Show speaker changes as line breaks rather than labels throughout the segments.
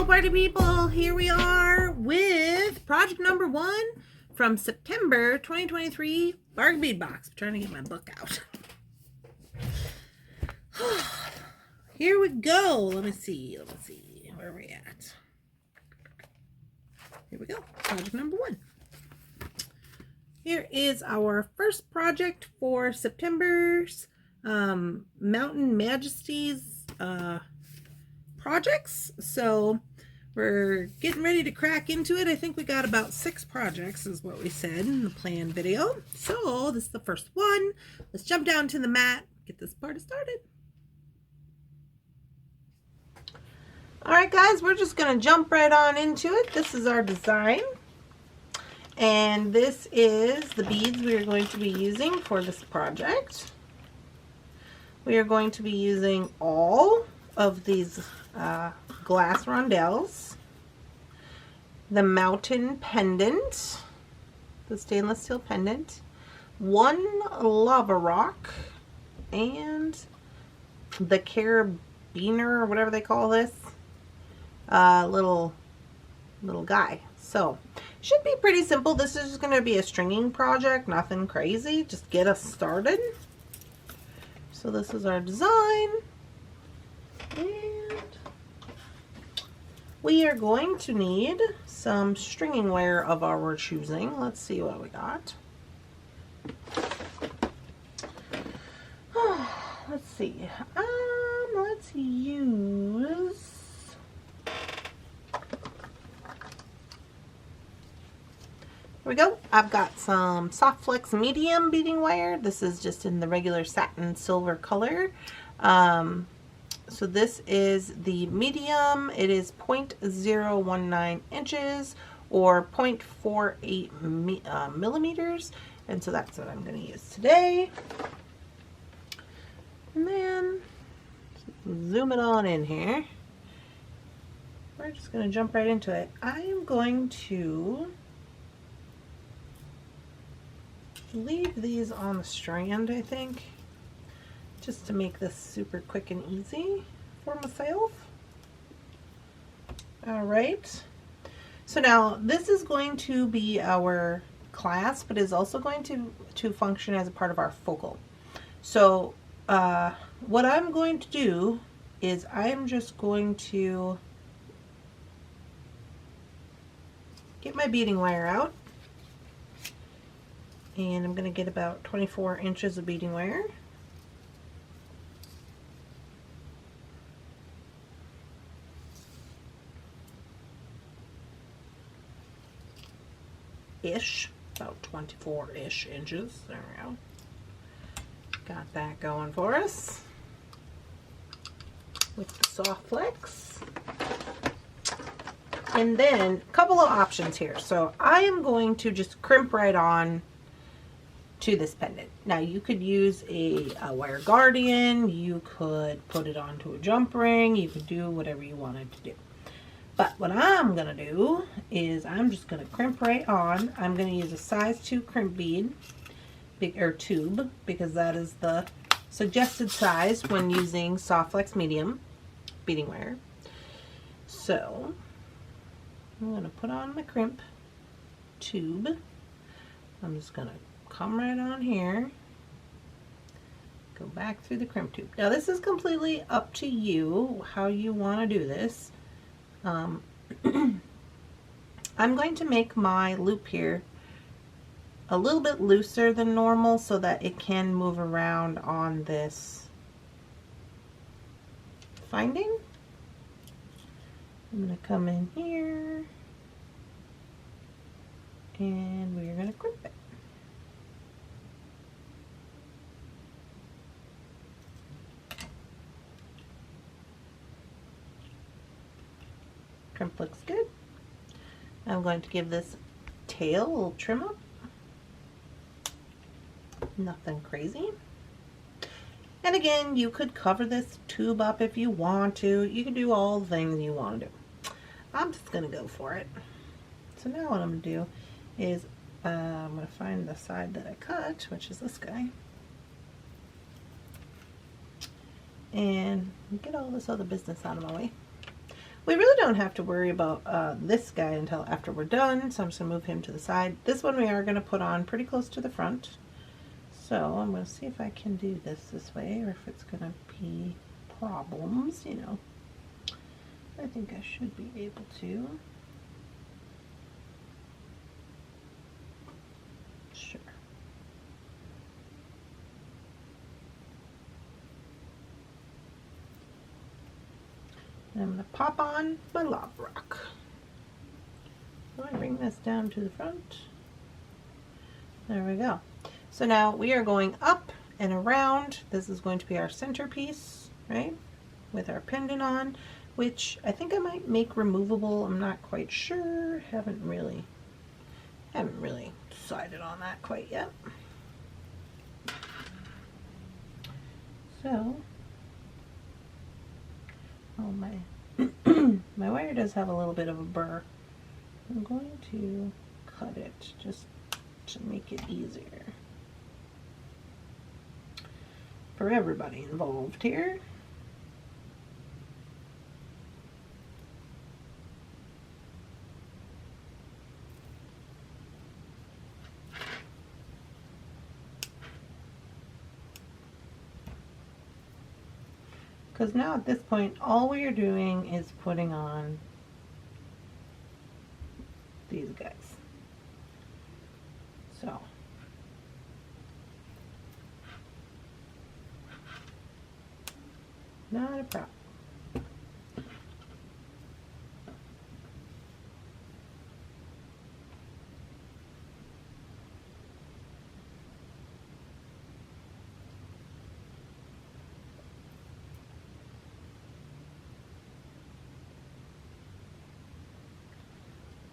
party people, here we are with project number 1 from September 2023 Bargain Bead Box. I'm trying to get my book out. Here we go. Let me see where are we at. Here we go, project number 1. Here is our first project for September's Mountain Majesties projects. So we're getting ready to crack into it. I think we got about 6 projects is what we said in the plan video. So this is the first one. Let's jump down to the mat, get this party started. All right guys, we're just gonna jump right on into it. This is our design, and this is the beads we are going to be using for this project. We are going to be using all of these glass rondelles, the mountain pendant, the stainless steel pendant, 1 lava rock, and the carabiner, or whatever they call this, little guy. So should be pretty simple. This is just going to be a stringing project, nothing crazy, just get us started. So this is our design, and we are going to need some stringing wire of our choosing. Let's see what we got. Let's see. Let's use, here we go. I've got some Soft Flex medium beading wire. This is just in the regular satin silver color. So this is the medium. It is 0.019 inches or 0.48 millimeters. And so that's what I'm going to use today. And then zoom it on in here. We're just going to jump right into it. I am going to leave these on the strand, I think, just to make this super quick and easy for myself. All right, so now this is going to be our clasp, but is also going to function as a part of our focal. So what I'm going to do is I'm just going to get my beading wire out, and I'm going to get about 24 inches of beading wire. Ish, about 24-ish inches. There we go. Got that going for us with the Soft Flex. And then a couple of options here. So I am going to just crimp right on to this pendant. Now you could use a wire guardian, you could put it onto a jump ring, you could do whatever you wanted to do. But what I'm gonna do is I'm just gonna crimp right on. I'm gonna use a size 2 crimp bead, or tube, because that is the suggested size when using Soft Flex medium beading wire. So I'm gonna put on my crimp tube. I'm just gonna come right on here, go back through the crimp tube. Now this is completely up to you how you want to do this. I'm going to make my loop here a little bit looser than normal so that it can move around on this finding. I'm going to come in here and we're going to crimp it. Crimp looks good. I'm going to give this tail a little trim up. Nothing crazy. And again, you could cover this tube up if you want to. You can do all the things you want to do. I'm just going to go for it. So now what I'm going to do is I'm going to find the side that I cut, which is this guy. And get all this other business out of my way. We really don't have to worry about this guy until after we're done, so I'm just going to move him to the side. This one we are going to put on pretty close to the front. So I'm going to see if I can do this way, or if it's going to be problems, you know. I think I should be able to. Sure. And I'm going to pop on my lava rock. So I bring this down to the front. There we go. So now we are going up and around. This is going to be our centerpiece, right? With our pendant on, which I think I might make removable. I'm not quite sure. Haven't really decided on that quite yet. So, oh my, my wire does have a little bit of a burr. I'm going to cut it just to make it easier for everybody involved here. Because now at this point, all we are doing is putting on these guys. So, not a problem.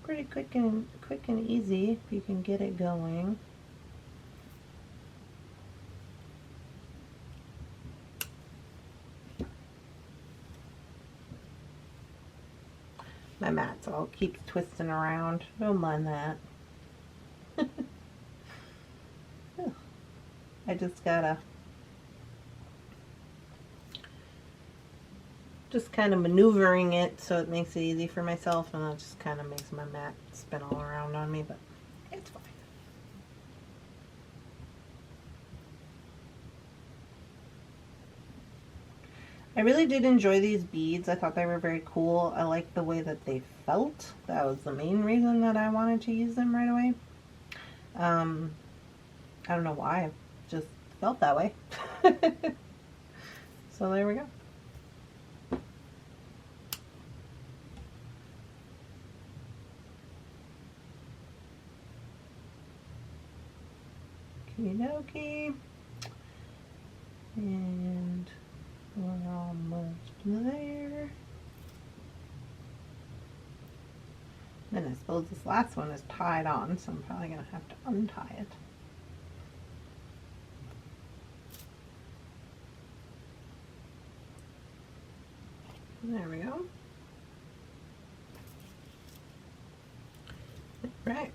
Pretty quick and easy if you can get it going. My mats all keep twisting around. Don't mind that. I just gotta kind of maneuvering it so it makes it easy for myself, and that just kind of makes my mat spin all around on me, but it's fine. I really did enjoy these beads. I thought they were very cool. I liked the way that they felt. That was the main reason that I wanted to use them right away. I don't know why, it just felt that way. So there we go. Okie-dokie. And we're almost there. Then I suppose this last one is tied on, so I'm probably going to have to untie it. There we go. Right.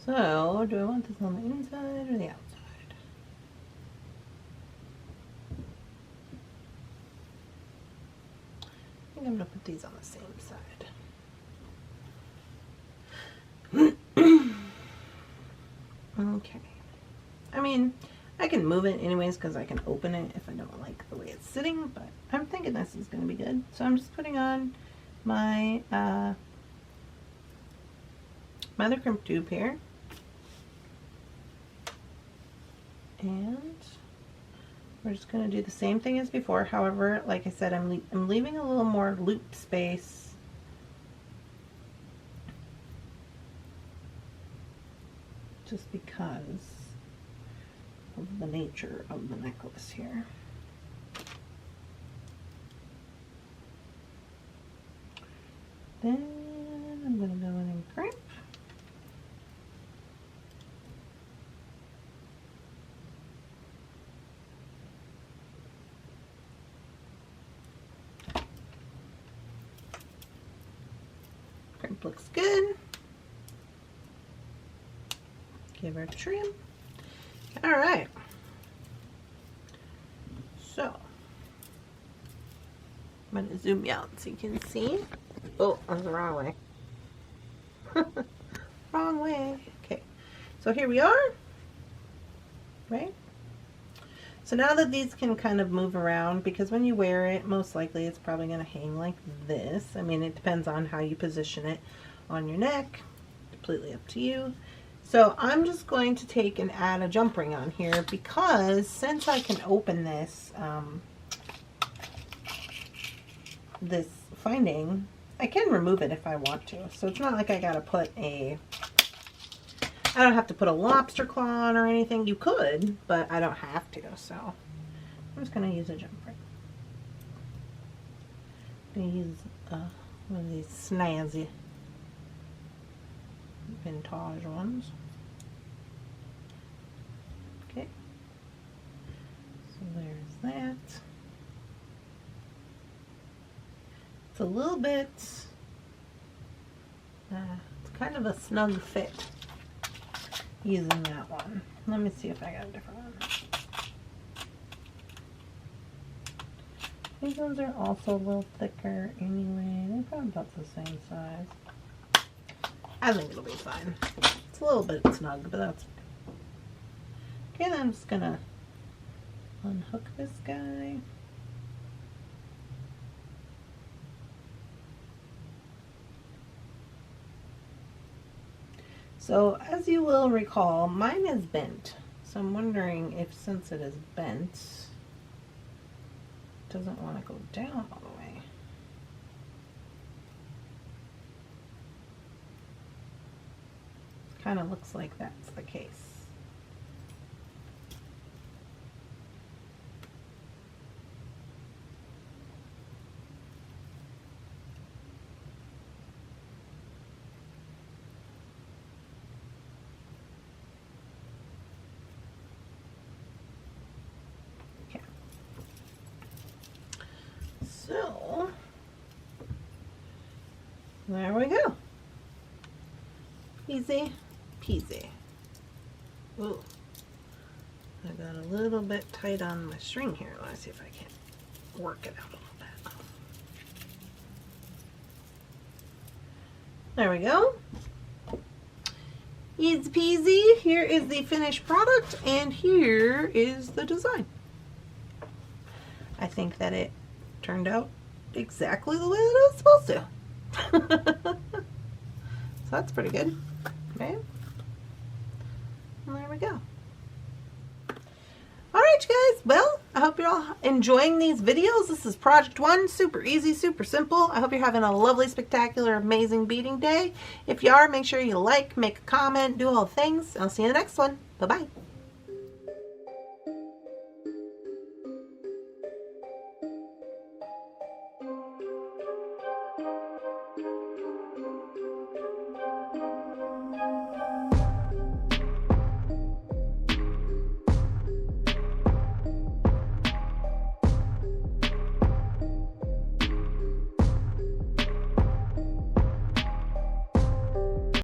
So, do I want this on the inside or the outside? I think I'm going to put these on the same side. Okay. I mean, I can move it anyways because I can open it if I don't like the way it's sitting, but I'm thinking this is going to be good. So I'm just putting on my mother crimp tube here. And we're just going to do the same thing as before. However, like I said, I'm leaving a little more loop space just because of the nature of the necklace here. Then I'm going to go in and crimp. looks good. Give her a trim. All right. So I'm going to zoom you out so you can see. Oh, that was the wrong way. Wrong way. Okay. So here we are. Right? So now that these can kind of move around, because when you wear it, most likely it's probably going to hang like this. I mean, it depends on how you position it on your neck. Completely up to you. So I'm just going to take and add a jump ring on here, because since I can open this, this finding, I can remove it if I want to. So it's not like I got to put I don't have to put a lobster claw on or anything. You could, but I don't have to. So I'm just going to use a jump ring. I'm going to use one of these snazzy vintage ones. Okay. So there's that. It's a little bit, it's kind of a snug fit using that one. Let me see if I got a different one. These ones are also a little thicker anyway. They're probably about the same size. I think it'll be fine. It's a little bit snug, but that's okay. Then I'm just gonna unhook this guy. So as you will recall, mine is bent. So I'm wondering if, since it is bent, it doesn't want to go down all the way. Kind of looks like that's the case. So, there we go. Easy peasy. Ooh, I got a little bit tight on my string here. Let's see if I can work it out a little bit. There we go. Easy peasy. Here is the finished product, and here is the design. I think that it turned out exactly the way that it was supposed to. So that's pretty good, right? And there we go. Alright you guys, well, I hope you're all enjoying these videos. This is Project 1, super easy, super simple. I hope you're having a lovely, spectacular, amazing beading day. If you are, make sure you like, make a comment, do all the things. I'll see you in the next one. Bye-bye.